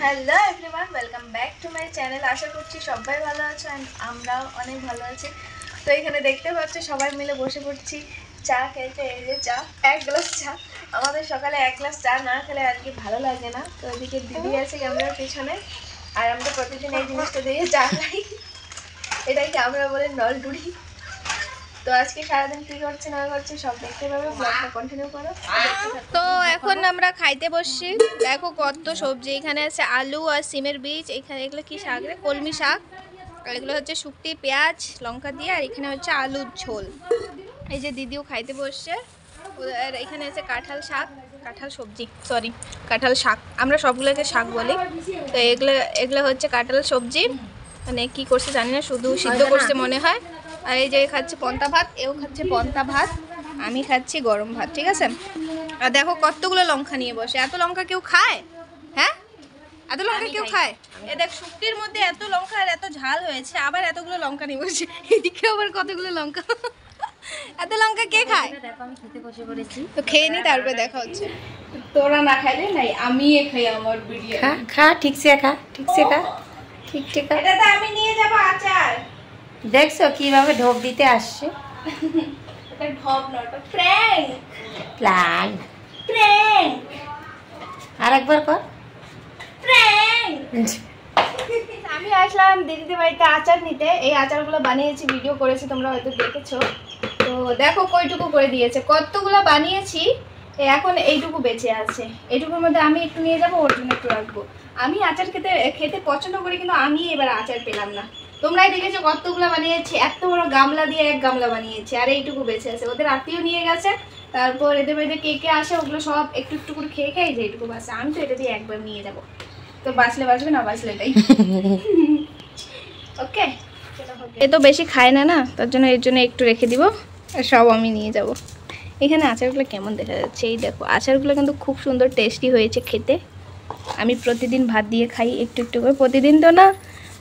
Hello everyone, welcome back to my channel. আশা করছি সবাই ভালো আছে অ্যান্ড আমরাও অনেক ভালো আছি। তো এখানে দেখতে পাচ্ছ সবাই মিলে বসে পড়ছি চা খেতে। এই যে চা, এক গ্লাস চা। আমাদের সকালে এক গ্লাস চা না খেলে আর কি ভালো লাগে না। তো ওইদিকে দিদি আছে ক্যামেরার পিছনে, আর আমরা প্রতিদিন এই জিনিসটা দিয়ে চা খাই। এটাকে আমরা বলি নলডুরি। তো আজকে সারাদিন কি করছে না করছে সব দেখতে পাবে, ব্লগটা কন্টিনিউ করো। তো এখন আমরা খাইতে বসছি। দেখো কত সবজি, এখানে আছে আলু আর সিমের বীজ, এখানে এগুলো কি শাক রে, কলমি শাক, আর এগুলো হচ্ছে শুকটি পেঁয়াজ লঙ্কা দিয়ে, আর এখানে হচ্ছে আলুর ঝোল। এই যে দিদিও খাইতে বসছে। আর এখানে আছে কাঁঠাল শাক, কাঁঠাল সবজি, সরি কাঁঠাল শাক, আমরা সবগুলোকে শাক বলি। তো এগুলো হচ্ছে কাঁঠাল সবজি, মানে কি করছে জানি না, শুধু সিদ্ধ করছে মনে হয়। আর এই যে খাচ্ছে পন্তা ভাত, এও খাচ্ছে পন্তা ভাত, আমি খাচ্ছি গরম ভাত, ঠিক আছে। আর দেখো কতগুলো লঙ্কা নিয়ে বসে। এত লঙ্কা কেউ খায়? হ্যাঁ, এত লঙ্কা কেউ খায়? এ দেখ, শুক্তির মধ্যে এত লঙ্কা আর এত ঝাল হয়েছে, আবার এতগুলো লঙ্কা নিয়ে বসে। এদিকে আবার কতগুলো লঙ্কা। এত লঙ্কা কে খায়? তো খেয়ে নি, তারপরে দেখা হচ্ছে। তোরা না খাইলে নাই, আমি খাই আমার বিরিয়ানি। খা খা, ঠিক সে খা, ঠিক সে খা, ঠিক ঠিক খা। এটা তো আমি নিয়ে যাব আচার। দেখছো কিভাবে ঢোক দিতে আসছে? এটা ঢপ না, এটা প্র্যাঙ্ক। প্ল্যান প্র্যাঙ্ক, আর একবার কর। প্র্যাঙ্ক। আমি আসলাম দিদিদের বাড়িতে আচার নিতে। এই আচারগুলো বানিয়েছি, ভিডিও করেছি, তোমরা হয়তো দেখেছো। তো দেখো কয়টুকু করে দিয়েছে, কতগুলো বানিয়েছি। এখন এইটুকু বেঁচে আছে, এইটুকুর মধ্যে আমি একটু নিয়ে যাবো, ওর জন্য একটু রাখবো। আমি আচার খেতে পছন্দ করি, কিন্তু আমি এবার আচার পেলাম না। তোমরাই দেখেছো কতগুলো বানিয়েছি, এত বড় গামলা দিয়ে এক গামলা বানিয়েছি, আর এইটুকু বেঁচে আছে। ওদের আত্মীয় নিয়ে গেছে, তারপর এদের বাড়িতে কে কে আসে ওগুলো সব একটু একটু করে খেয়ে খেয়ে যে এইটুকু বাসে। আমি তো এটা দিয়ে একবার নিয়ে যাবো, তো বাঁচলে বাঁচবে, না বাঁচলে এটাই। ওকে, এ তো বেশি খায় না, তার জন্য এর জন্য একটু রেখে দিব, আর সব আমি নিয়ে যাব। এখানে আচারগুলো কেমন দেখা যাচ্ছে, এই দেখো আচারগুলো কিন্তু খুব সুন্দর টেস্টি হয়েছে খেতে। আমি প্রতিদিন ভাত দিয়ে খাই একটু একটু করে, প্রতিদিন তো না,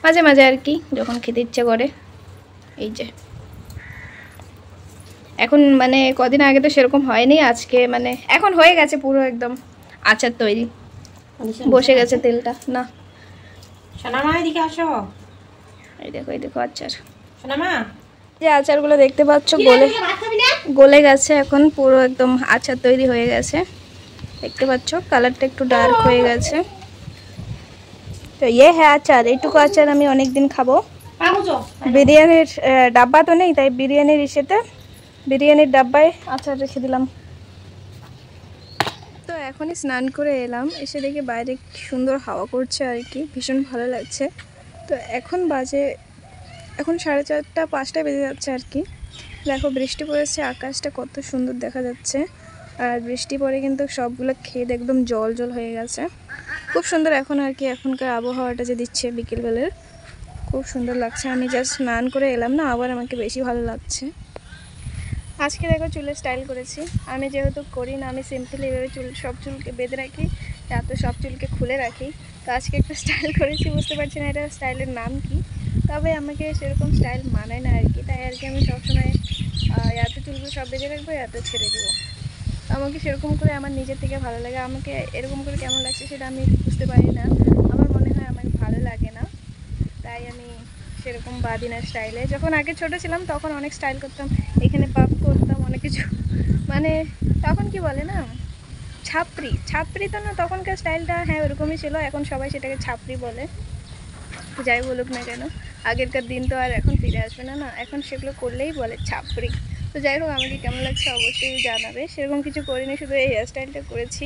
মাঝে মাঝে আর কি, যখন খেতে ইচ্ছে করে। এই যে এখন মানে কদিন আগে তো সেরকম হয়নি, আজকে মানে এখন হয়ে গেছে পুরো একদম আচার তৈরি, বসে গেছে তেলটা। না সোনামা এদিকে আসো। এই দেখো আচার, সোনামা যে আচারগুলো দেখতে পাচ্ছ গলে গেছে, এখন পুরো একদম আচার তৈরি হয়ে গেছে। দেখতে পাচ্ছ কালারটা একটু ডার্ক হয়ে গেছে। তো হ্যাঁ আচার, এইটুকু আচার আমি অনেকদিন খাবো। বিরিয়ানির ডাব্বা তো নেই, তাই বিরিয়ানির ইসেতে বিরিয়ানির ডাব্বায় আচার রেখে দিলাম। তো এখনই স্নান করে এলাম, এসে দেখি বাইরে কি সুন্দর হাওয়া করছে আর কি, ভীষণ ভালো লাগছে। তো এখন বাজে, এখন 4:30 5টা বেজে যাচ্ছে আর কি। দেখো বৃষ্টি পড়েছে, আকাশটা কত সুন্দর দেখা যাচ্ছে। আর বৃষ্টি পরে কিন্তু সবগুলো ক্ষেত একদম জল জল হয়ে গেছে, খুব সুন্দর এখন আর কি। এখনকার আবহাওয়াটা যে দিচ্ছে বিকেলবেলার, খুব সুন্দর লাগছে। আমি জাস্ট স্নান করে এলাম না, আবার আমাকে বেশি ভালো লাগছে। আজকে দেখো চুলের স্টাইল করেছি। আমি যেহেতু করি না, আমি সিম্পলি এভাবে সব চুলকে বেঁধে রাখি, এত সব চুলকে খুলে রাখি। তো আজকে একটা স্টাইল করেছি, বুঝতে পারছি না এটা স্টাইলের নাম কি, তবে আমাকে সেরকম স্টাইল মানায় না আর কি। তাই আর কি আমি সবসময় এত চুলগুলো সব বেঁধে রাখবো, এত ছেড়ে দেবো। আমাকে সেরকম করে আমার নিজের থেকে ভালো লাগে, আমাকে এরকম করে কেমন লাগছে সেটা আমি বুঝতে পারি না। আমার মনে হয় আমার ভালো লাগে না, তাই আমি সেরকম বাঁধি না স্টাইলে। যখন আগে ছোট ছিলাম তখন অনেক স্টাইল করতাম, এখানে পাপ করতাম অনেক কিছু, মানে তখন কি বলে না, ছাপরি ছাপরি তো না, তখনকার স্টাইলটা হ্যাঁ ওরকমই ছিল। এখন সবাই সেটাকে ছাপরি বলে, যাই বলুক না কেন। আগেরকার দিন তো আর এখন ফিরে আসবে না, না এখন সেগুলো করলেই বলে ছাপরি। তো যাই হোক, আমাকে কেমন লাগছে অবশ্যই জানাবে। সেরকম কিছু করিনি, শুধু এই হেয়ার স্টাইলটা করেছি,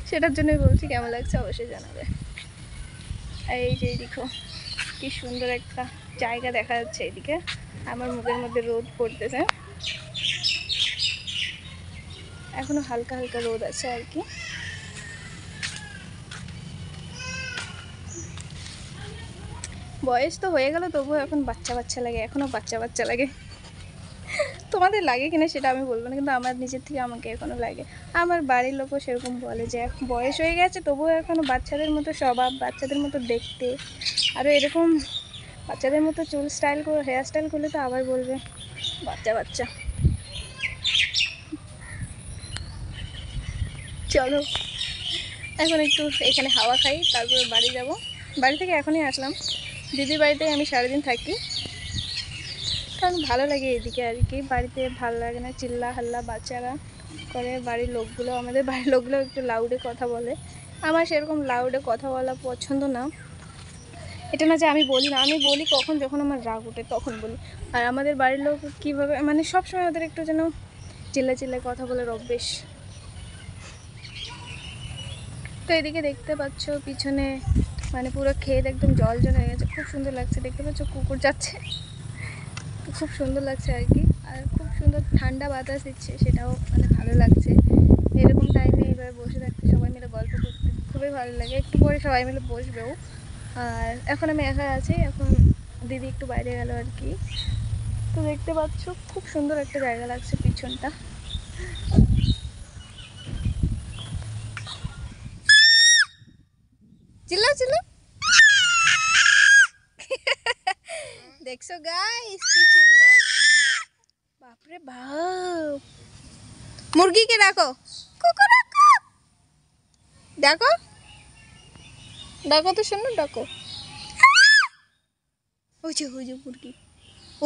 সেটার জন্যই বলছি কেমন লাগছে অবশ্যই জানাবে। এই যে দেখো কি সুন্দর একটা জায়গা দেখা যাচ্ছে এদিকে, আমার মুখের মধ্যে রোদ পড়তেছে, এখনো হালকা হালকা রোদ আছে আর কি। বয়স তো হয়ে গেল, তবুও এখন বাচ্চা বাচ্চা লাগে, এখনো বাচ্চা বাচ্চা লাগে। তোমাদের লাগে কিনা সেটা আমি বলবো না, কিন্তু আমার নিজের থেকে আমাকে এখনো লাগে। আমার বাড়ির লোকও সেরকম বলে যে বয়স হয়ে গেছে তবুও এখনো বাচ্চাদের মতো স্বভাব, বাচ্চাদের মতো দেখতে। আরও এরকম বাচ্চাদের মতো চুল স্টাইল করে, হেয়ার স্টাইল করলে তো আবার বলবে বাচ্চা বাচ্চা। চলো এখন একটু এখানে হাওয়া খাই, তারপরে বাড়ি যাব। বাড়ি থেকে এখনই আসলাম, দিদির বাড়িতে আমি সারাদিন থাকি, কারণ ভালো লাগে এদিকে আর কি। বাড়িতে ভালো লাগে না, চিল্লা হাল্লা বাচ্চারা করে, বাড়ির লোকগুলো, আমাদের বাড়ির লোকগুলো একটু লাউডে কথা বলে। আমার সেরকম লাউডে কথা বলা পছন্দ না। এটা না যে আমি বলি না, আমি বলি কখন, যখন আমার রাগ ওঠে তখন বলি। আর আমাদের বাড়ির লোক কীভাবে, মানে সবসময় ওদের একটু যেন চিল্লা চিল্লায় কথা বলার অভ্যেস। তো এদিকে দেখতে পাচ্ছ পিছনে মানে পুরো ক্ষেত একদম জল জল হয়ে গেছে, খুব সুন্দর লাগছে। দেখতে পাচ্ছ কুকুর যাচ্ছে, তো খুব সুন্দর লাগছে আর কি। আর খুব সুন্দর ঠান্ডা বাতাস দিচ্ছে, সেটাও মানে ভালো লাগছে। এরকম টাইমে এবার বসে থাকতে, সবাই মিলে গল্প করতে খুবই ভালো লাগে। একটু পরে সবাই মিলে বসবেও। আর এখন আমি একা আছি, এখন দিদি একটু বাইরে গেল আর কি। তো দেখতে পাচ্ছ খুব সুন্দর একটা জায়গা লাগছে পিছনটা। চিল্লাও চিল্লাও, দেখছো গাইস কি চিল্লায়, বাপরে বাপ। মুরগিকে ডাকো, কুকুর ডাকো, ডাকো ডাকো তো, শোনো ডাকো। ওই যে মুরগি,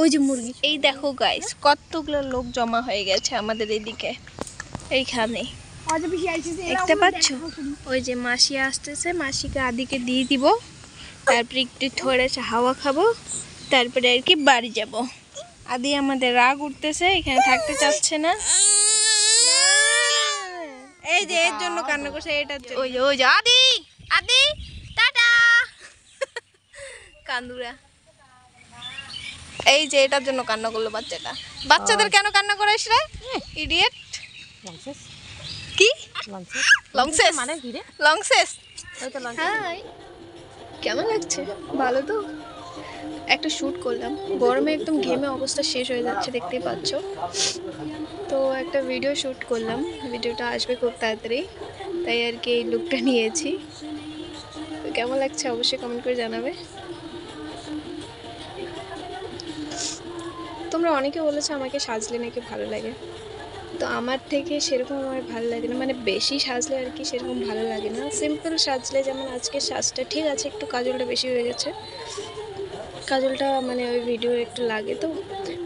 ওই যে মুরগি। এই দেখো গাইস কতগুলো লোক জমা হয়ে গেছে আমাদের এদিকে, এইখানে দেখতে পাচ্ছ। ওই যে মাসি আসতেছে, মাসিকে আদিকে দিয়ে দিব, তারপরে একটু থোড়া হাওয়া খাবো, তারপরে আর কি বাড়ি যাব। আদি আমাদের রাগ উঠতেছে, এখানে থাকতে চাচ্ছে না। এই যে এর জন্য কান্না করছে, এটার জন্য। ওই যে আদি, আদি টাটা কান্দুরা। এই যে এটার জন্য কান্না করলো বাচ্চাটা। বাচ্চাদের কেন কান্না করাইস রে ইডিয়েট? কি লংসেস মানে কি রে? লংসেস। হাই, কেমন লাগছে? ভালো তো। একটা শ্যুট করলাম, গরমে একদম ঘেমে অবস্থা শেষ হয়ে যাচ্ছে, দেখতেই পাচ্ছ। তো একটা ভিডিও শ্যুট করলাম, ভিডিওটা আসবে খুব তাড়াতাড়ি, তাই আর কি এই লুকটা নিয়েছি। তো কেমন লাগছে অবশ্যই কমেন্ট করে জানাবে। তোমরা অনেকে বলেছো আমাকে সাজলে নাকি ভালো লাগে, তো আমার থেকে সেরকম আমার ভালো লাগে না, মানে বেশি সাজলে আর কি সেরকম ভালো লাগে না। সিম্পল সাজলে, যেমন আজকে সাজটা ঠিক আছে, একটু কাজলটা বেশি হয়ে গেছে। কাজলটা মানে ওই ভিডিও একটু লাগে, তো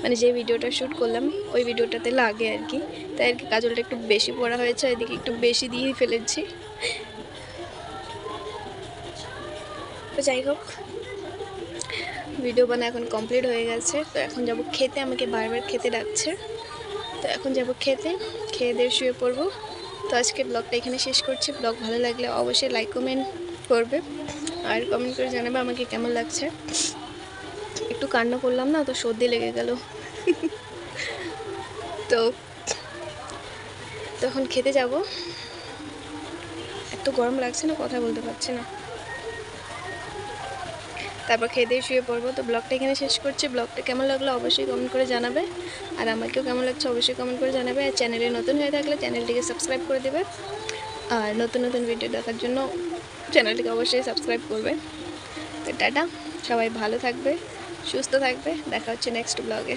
মানে যে ভিডিওটা শ্যুট করলাম ওই ভিডিওটাতে লাগে আর কি, তাই আর কি কাজলটা একটু বেশি পড়া হয়েছে, এদিকে একটু বেশি দিয়েই ফেলেছি। তো যাই হোক, ভিডিও বানা এখন কমপ্লিট হয়ে গেছে। তো এখন যাব খেতে, আমাকে বারবার খেতে ডাকছে, তো এখন যাব খেতে, খেয়ে দিয়ে শুয়ে পড়বো। তো আজকে ব্লগটা এখানে শেষ করছি। ব্লগ ভালো লাগলে অবশ্যই লাইক কমেন্ট করবে, আর কমেন্ট করে জানাবে আমাকে কেমন লাগছে। একটু কান্না করলাম না, তো সর্দি লেগে গেল। তো তখন খেতে যাব, এত গরম লাগছে না, কথা বলতে পারছি না। তারপর খেয়ে দিয়ে শুয়ে পড়বো। তো ব্লগটা এখানে শেষ করছি। ব্লগটা কেমন লাগলো অবশ্যই কমেন্ট করে জানাবে, আর আমাকেও কেমন লাগছে অবশ্যই কমেন্ট করে জানাবে। আর চ্যানেলে নতুন হয়ে থাকলে চ্যানেলটিকে সাবস্ক্রাইব করে দেবে, আর নতুন নতুন ভিডিও দেখার জন্য চ্যানেলটিকে অবশ্যই সাবস্ক্রাইব করবে। তো টাটা, সবাই ভালো থাকবে, সুস্থ থাকবে, দেখা হচ্ছে নেক্সট ব্লগে।